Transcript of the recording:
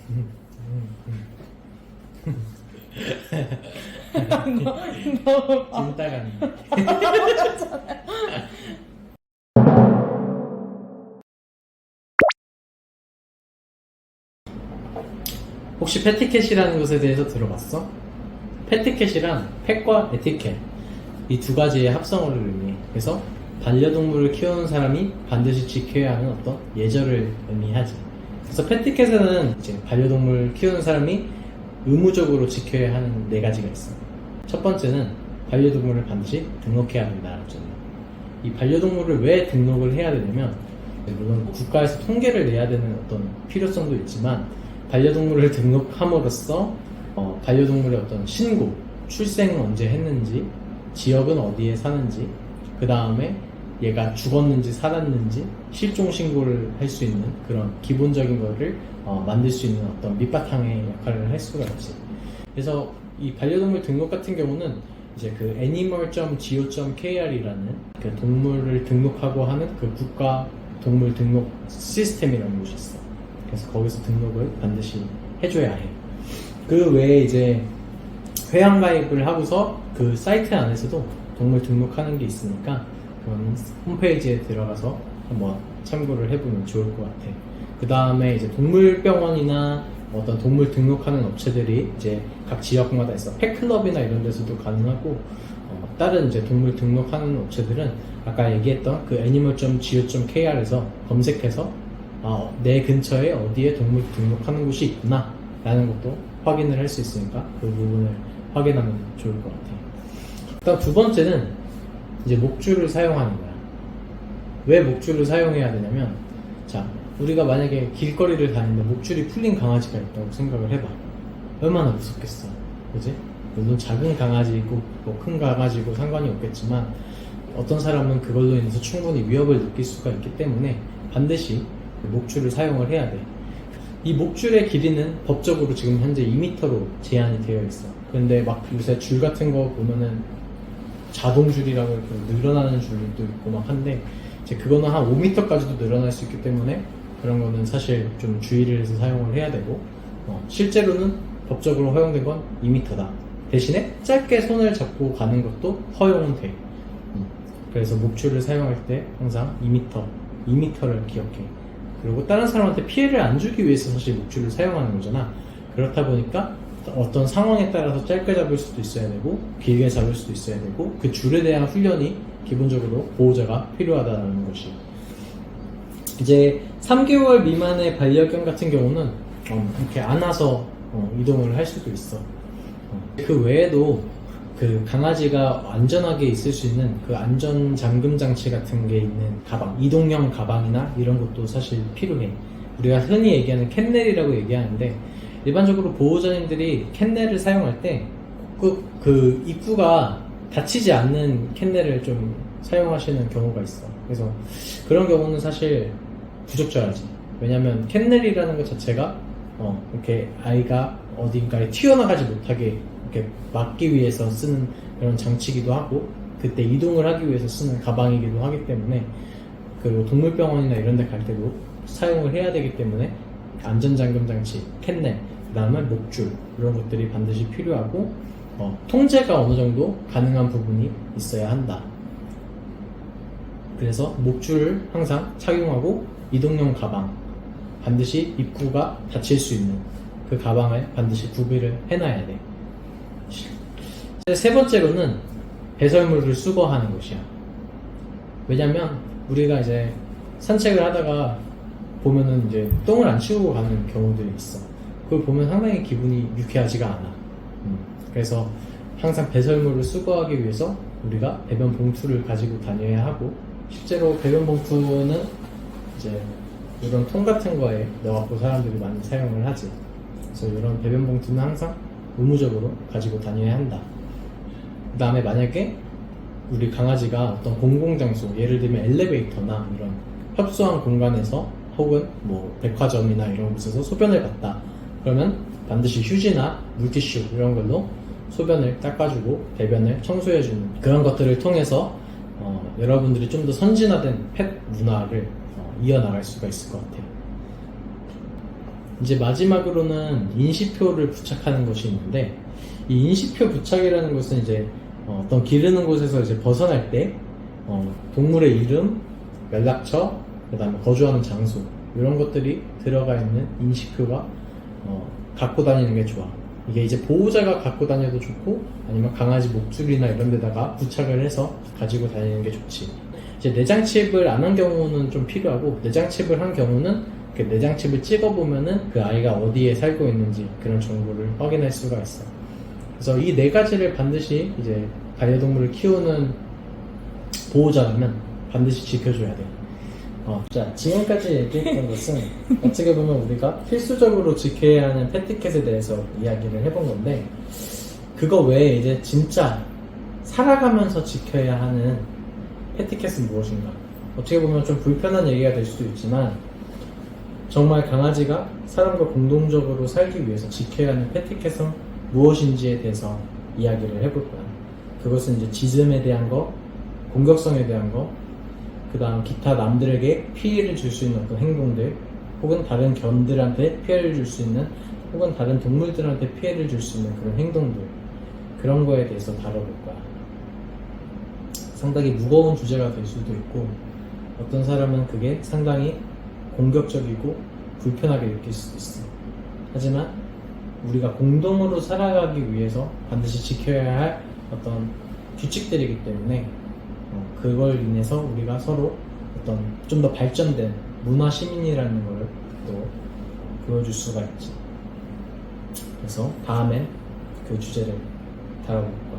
너무 찐따가니. 혹시 패티켓이라는 것에 대해서 들어봤어? 패티켓이란 펫과 에티켓 이 두 가지의 합성어를 의미해. 그래서 반려동물을 키우는 사람이 반드시 지켜야 하는 어떤 예절을 의미하지. 그래서 패티켓에는 이제 반려동물 키우는 사람이 의무적으로 지켜야 하는 네 가지가 있어. 첫 번째는 반려동물을 반드시 등록해야 한다는 점이야. 이 반려동물을 왜 등록을 해야 되냐면, 물론 국가에서 통계를 내야 되는 어떤 필요성도 있지만, 반려동물을 등록함으로써 반려동물의 어떤 신고, 출생은 언제 했는지, 지역은 어디에 사는지, 그 다음에 얘가 죽었는지 살았는지 실종 신고를 할 수 있는 그런 기본적인 거를 만들 수 있는 어떤 밑바탕의 역할을 할 수가 있지. 그래서 이 반려동물 등록 같은 경우는 이제 그 animal.go.kr이라는 그 동물을 등록하고 하는 그 국가 동물 등록 시스템이라는 곳이 있어. 그래서 거기서 등록을 반드시 해줘야 해. 그 외에 이제 회원가입을 하고서 그 사이트 안에서도 동물 등록하는 게 있으니까 그건 홈페이지에 들어가서 한번 참고를 해보면 좋을 것 같아. 그 다음에 이제 동물병원이나 어떤 동물 등록하는 업체들이 이제 각 지역마다 있어. 펫클럽이나 이런 데서도 가능하고, 다른 이제 동물 등록하는 업체들은 아까 얘기했던 그 animal.go.kr에서 검색해서 내 근처에 어디에 동물 등록하는 곳이 있구나 라는 것도 확인을 할 수 있으니까 그 부분을 확인하면 좋을 것 같아요. 일단 두 번째는 이제 목줄을 사용하는 거야. 왜 목줄을 사용해야 되냐면, 자, 우리가 만약에 길거리를 다니는데 목줄이 풀린 강아지가 있다고 생각을 해봐. 얼마나 무섭겠어. 그지? 물론 작은 강아지이고 뭐 큰 강아지고 상관이 없겠지만 어떤 사람은 그걸로 인해서 충분히 위협을 느낄 수가 있기 때문에 반드시 목줄을 사용을 해야 돼. 이 목줄의 길이는 법적으로 지금 현재 2m로 제한이 되어 있어. 근데 막 요새 줄 같은 거 보면은 자동줄이라고 이렇게 늘어나는 줄도 있고 막 한데, 이제 그거는 한 5m까지도 늘어날 수 있기 때문에 그런 거는 사실 좀 주의를 해서 사용을 해야 되고, 실제로는 법적으로 허용된 건 2m다. 대신에 짧게 손을 잡고 가는 것도 허용은 돼. 그래서 목줄을 사용할 때 항상 2m를 기억해. 그리고 다른 사람한테 피해를 안 주기 위해서 사실 목줄을 사용하는 거잖아. 그렇다 보니까 어떤 상황에 따라서 짧게 잡을 수도 있어야 되고 길게 잡을 수도 있어야 되고, 그 줄에 대한 훈련이 기본적으로 보호자가 필요하다는 것이. 이제 3개월 미만의 반려견 같은 경우는 이렇게 안아서 이동을 할 수도 있어. 그 외에도 그 강아지가 안전하게 있을 수 있는 그 안전 잠금 장치 같은 게 있는 가방, 이동형 가방이나 이런 것도 사실 필요해. 우리가 흔히 얘기하는 캔넬이라고 얘기하는데, 일반적으로 보호자님들이 캔넬을 사용할 때 그 입구가 닫히지 않는 캔넬을 좀 사용하시는 경우가 있어. 그래서 그런 경우는 사실 부적절하지. 왜냐면 캔넬이라는 것 자체가 이렇게 아이가 어딘가에 튀어나가지 못하게 이렇게 막기 위해서 쓰는 그런 장치이기도 하고, 그때 이동을 하기 위해서 쓰는 가방이기도 하기 때문에, 그리고 동물병원이나 이런 데 갈 때도 사용을 해야 되기 때문에 안전잠금 장치, 캔넬, 그 다음에 목줄, 이런 것들이 반드시 필요하고, 통제가 어느 정도 가능한 부분이 있어야 한다. 그래서 목줄을 항상 착용하고, 이동용 가방, 반드시 입구가 닫힐 수 있는 그 가방을 반드시 구비를 해놔야 돼. 세 번째로는 배설물을 수거하는 것이야. 왜냐면 우리가 이제 산책을 하다가 보면은 이제 똥을 안 치우고 가는 경우들이 있어. 그걸 보면 상당히 기분이 유쾌하지가 않아. 그래서 항상 배설물을 수거하기 위해서 우리가 배변 봉투를 가지고 다녀야 하고, 실제로 배변 봉투는 이제 이런 통 같은 거에 넣어갖고 사람들이 많이 사용을 하지. 그래서 이런 배변 봉투는 항상 의무적으로 가지고 다녀야 한다. 그 다음에 만약에 우리 강아지가 어떤 공공장소, 예를 들면 엘리베이터나 이런 협소한 공간에서 혹은 뭐 백화점이나 이런 곳에서 소변을 봤다. 그러면 반드시 휴지나 물티슈 이런 걸로 소변을 닦아주고 배변을 청소해주는 그런 것들을 통해서 여러분들이 좀 더 선진화된 펫 문화를 이어나갈 수가 있을 것 같아요. 이제 마지막으로는 인식표를 부착하는 것이 있는데, 이 인식표 부착이라는 것은 이제 어떤 기르는 곳에서 이제 벗어날 때 동물의 이름, 연락처, 그다음에 거주하는 장소 이런 것들이 들어가 있는 인식표가 갖고 다니는 게 좋아. 이게 이제 보호자가 갖고 다녀도 좋고, 아니면 강아지 목줄이나 이런 데다가 부착을 해서 가지고 다니는 게 좋지. 이제 내장칩을 안 한 경우는 좀 필요하고, 내장칩을 한 경우는 그 내장칩을 찍어보면은 그 아이가 어디에 살고 있는지 그런 정보를 확인할 수가 있어. 그래서 이 네 가지를 반드시 이제 반려동물을 키우는 보호자라면 반드시 지켜줘야 돼. 자, 지금까지 얘기했던 것은 어떻게 보면 우리가 필수적으로 지켜야 하는 패티켓에 대해서 이야기를 해본 건데, 그거 외에 이제 진짜 살아가면서 지켜야 하는 패티켓은 무엇인가? 어떻게 보면 좀 불편한 얘기가 될 수도 있지만, 정말 강아지가 사람과 공동적으로 살기 위해서 지켜야 하는 패티켓은 무엇인지에 대해서 이야기를 해볼 거야. 그것은 이제 짖음에 대한 거, 공격성에 대한 거, 그 다음 기타 남들에게 피해를 줄 수 있는 어떤 행동들, 혹은 다른 견들한테 피해를 줄 수 있는, 혹은 다른 동물들한테 피해를 줄 수 있는 그런 행동들, 그런 거에 대해서 다뤄볼 거야. 상당히 무거운 주제가 될 수도 있고, 어떤 사람은 그게 상당히 공격적이고 불편하게 느낄 수도 있어. 하지만 우리가 공동으로 살아가기 위해서 반드시 지켜야 할 어떤 규칙들이기 때문에 그걸 인해서 우리가 서로 어떤 좀 더 발전된 문화 시민이라는 걸 또 보여줄 수가 있지. 그래서 다음엔 그 주제를 다뤄볼 거야.